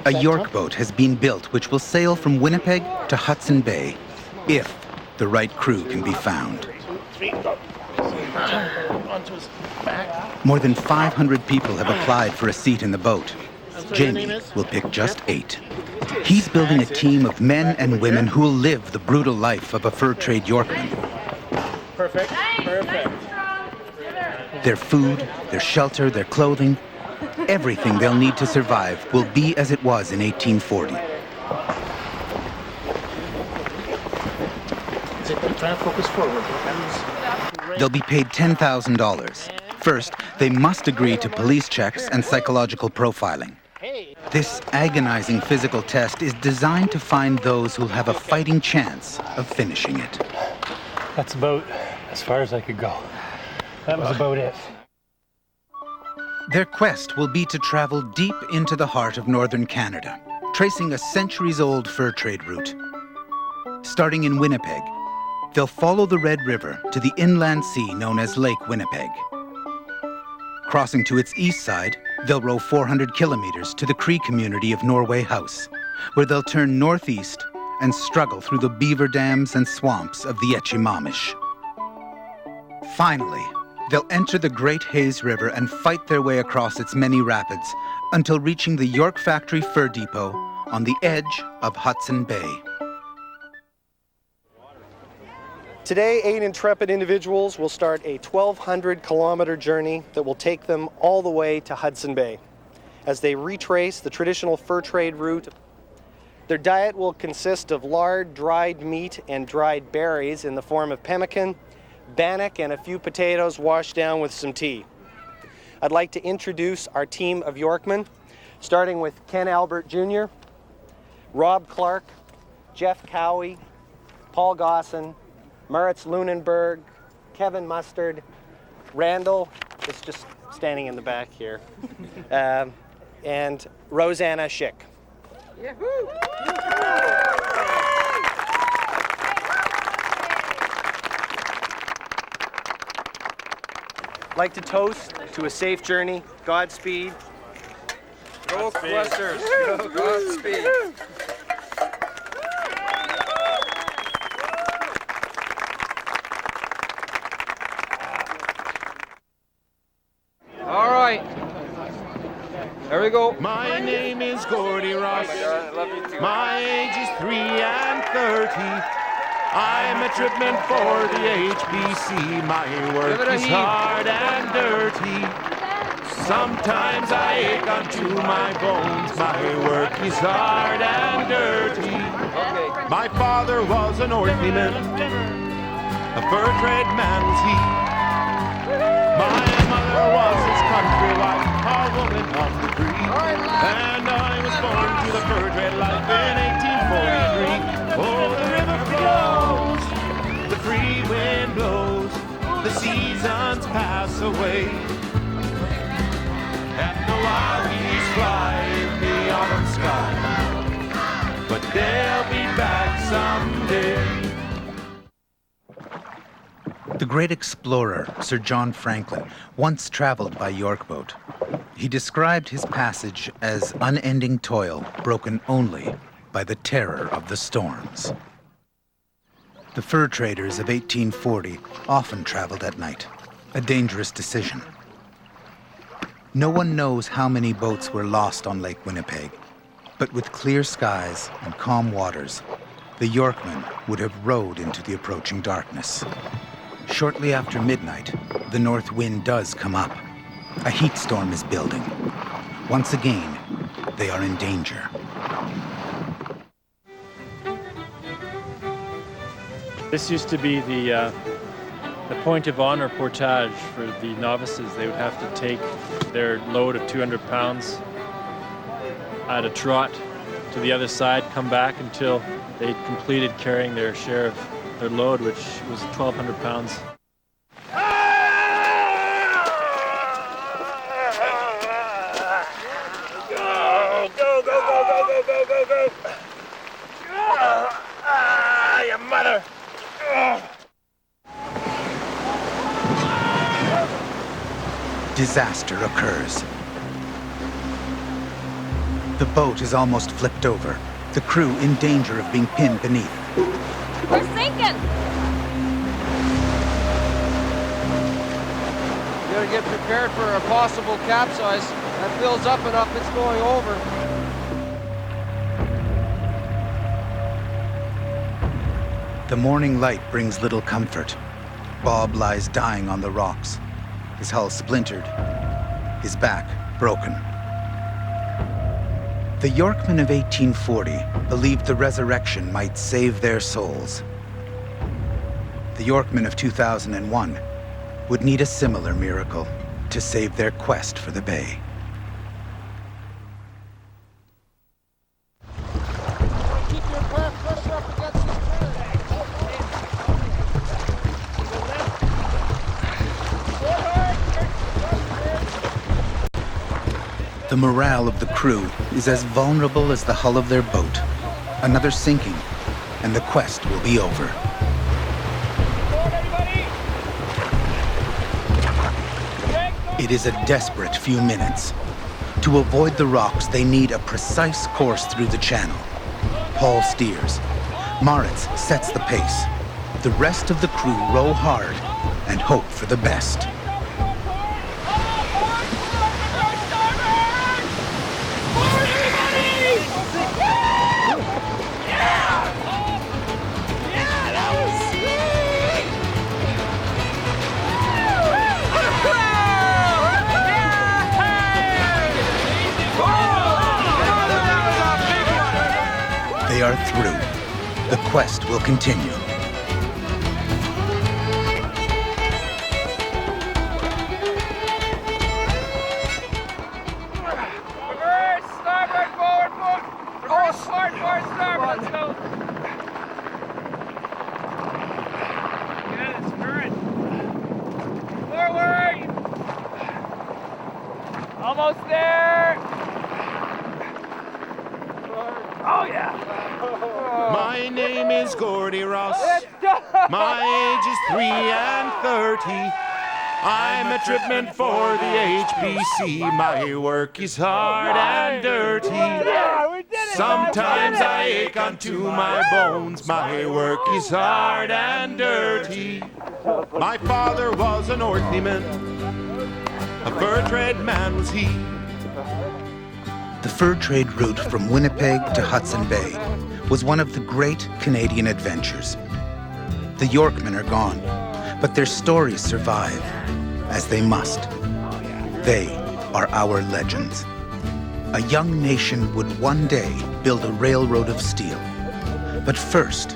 A York boat has been built which will sail from Winnipeg to Hudson Bay, if the right crew can be found. More than 500 people have applied for a seat in the boat. Jamie will pick just 8. He's building a team of men and women who will live the brutal life of a fur trade Yorkman. Perfect. Their food, their shelter, their clothing, everything they'll need to survive will be as it was in 1840. Try to focus forward. They'll be paid $10,000. First, they must agree to police checks and psychological profiling. This agonizing physical test is designed to find those who'll have a fighting chance of finishing it. That's about as far as I could go. That was about it. Their quest will be to travel deep into the heart of northern Canada, tracing a centuries-old fur trade route. Starting in Winnipeg, they'll follow the Red River to the inland sea known as Lake Winnipeg. Crossing to its east side, they'll row 400 kilometers to the Cree community of Norway House, where they'll turn northeast and struggle through the beaver dams and swamps of the Echimamish. Finally, they'll enter the Great Hayes River and fight their way across its many rapids until reaching the York Factory Fur Depot on the edge of Hudson Bay. Today, 8 intrepid individuals will start a 1,200-kilometer journey that will take them all the way to Hudson Bay. As they retrace the traditional fur trade route, their diet will consist of lard, dried meat, and dried berries in the form of pemmican, bannock, and a few potatoes washed down with some tea. I'd like to introduce our team of Yorkmen, starting with Ken Albert Jr., Rob Clark, Jeff Cowie, Paul Gosson, Maritz Lunenberg, Kevin Mustard, Randall is just standing in the back here, and Rosanna Schick. Yahoo! I'd like to toast to a safe journey. Godspeed. Go Questers! Go Godspeed! All right. There we go. My name is Gordy Ross. Oh my God, I love you too. My age is 3 and 30. I'm a tripman for the HBC. My work is hard and dirty. Sometimes I ache unto my bones. My work is hard and dirty. Okay. My father was an orkneyman. A fur trade man was he. My mother was his country wife, a woman of the breed. And I was born to the fur trade life in 1843. Oh, the river flows, the free wind blows, the seasons pass away, and the wild geese fly in the autumn sky, but they'll be back someday. The great explorer, Sir John Franklin, once traveled by York boat. He described his passage as unending toil, broken only by the terror of the storms. The fur traders of 1840 often traveled at night, a dangerous decision. No one knows how many boats were lost on Lake Winnipeg, but with clear skies and calm waters, the Yorkmen would have rowed into the approaching darkness. Shortly after midnight, the north wind does come up. A heat storm is building. Once again, they are in danger. This used to be the point of honor portage for the novices. They would have to take their load of 200 pounds at a trot to the other side, come back until they completed carrying their share of their load, which was 1,200 pounds. Your mother! Disaster occurs. The boat is almost flipped over, the crew in danger of being pinned beneath. We're sinking! You gotta get prepared for a possible capsize. That fills up enough, it's going over. The morning light brings little comfort. Bob lies dying on the rocks, his hull splintered, his back broken. The Yorkmen of 1840 believed the resurrection might save their souls. The Yorkmen of 2001 would need a similar miracle to save their quest for the bay. Keep your pressure up against the The morale of the crew is as vulnerable as the hull of their boat. Another sinking, and the quest will be over. It is a desperate few minutes. To avoid the rocks, they need a precise course through the channel. Paul steers. Moritz sets the pace. The rest of the crew row hard and hope for the best. They are through. The quest will continue. reverse, starboard, forward, forward. Reverse, forward, starboard. Let's go. Get this current. Forward. Almost there. Oh, yeah. My name is Gordy Ross. My age is 3 and 30. I'm a tripman for the HBC. My work is hard and dirty. Sometimes I ache unto my bones. My work is hard and dirty. My father was an Orkneyman. A fur trade man was he. The fur trade route from Winnipeg to Hudson Bay was one of the great Canadian adventures. The Yorkmen are gone, but their stories survive, as they must. They are our legends. A young nation would one day build a railroad of steel. But first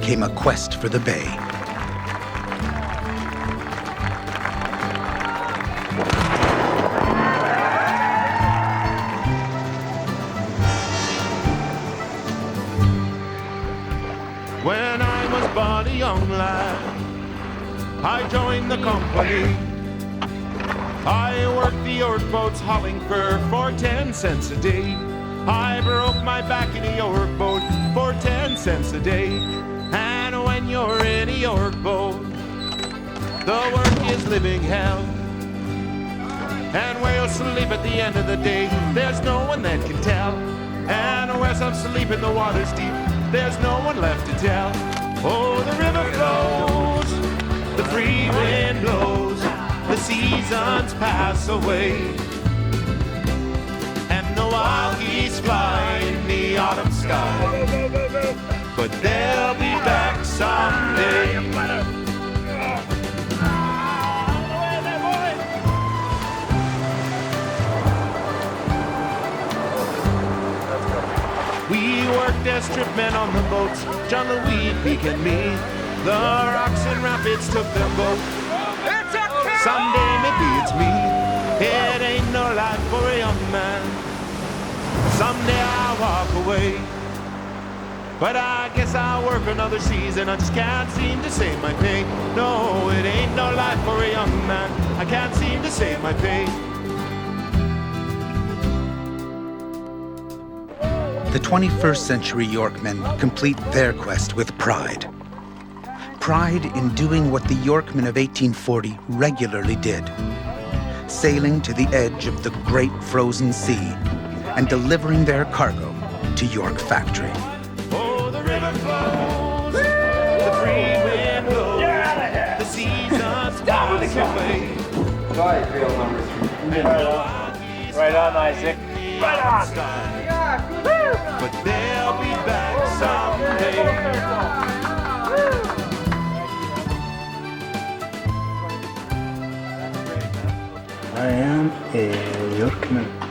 came a quest for the bay. When I was but a young lad, I joined the company. I worked the York boats hauling fur for 10 cents a day. I broke my back in a York boat for 10 cents a day. And when you're in a York boat, the work is living hell. And where you'll sleep at the end of the day, there's no one that can tell. And where some sleep in the water's deep, there's no one left to tell. Oh, the river flows, the free wind blows, the seasons pass away, and the wild geese fly in the autumn sky, but they'll be back someday. We worked as stripmen on the boats, John Louis, Peak and me. The rocks and rapids took them both. Someday maybe it's me. It ain't no life for a young man. Someday I'll walk away, but I guess I'll work another season. I just can't seem to save my pay. No, it ain't no life for a young man. I can't seem to save my pay. The 21st century Yorkmen complete their quest with pride. Pride in doing what the Yorkmen of 1840 regularly did. Sailing to the edge of the great frozen sea and delivering their cargo to York Factory. Oh, the river flows, the free wind blows, the seasons pass away. Right on, Isaac. Right on. But they'll be back someday. I am a Yorkman.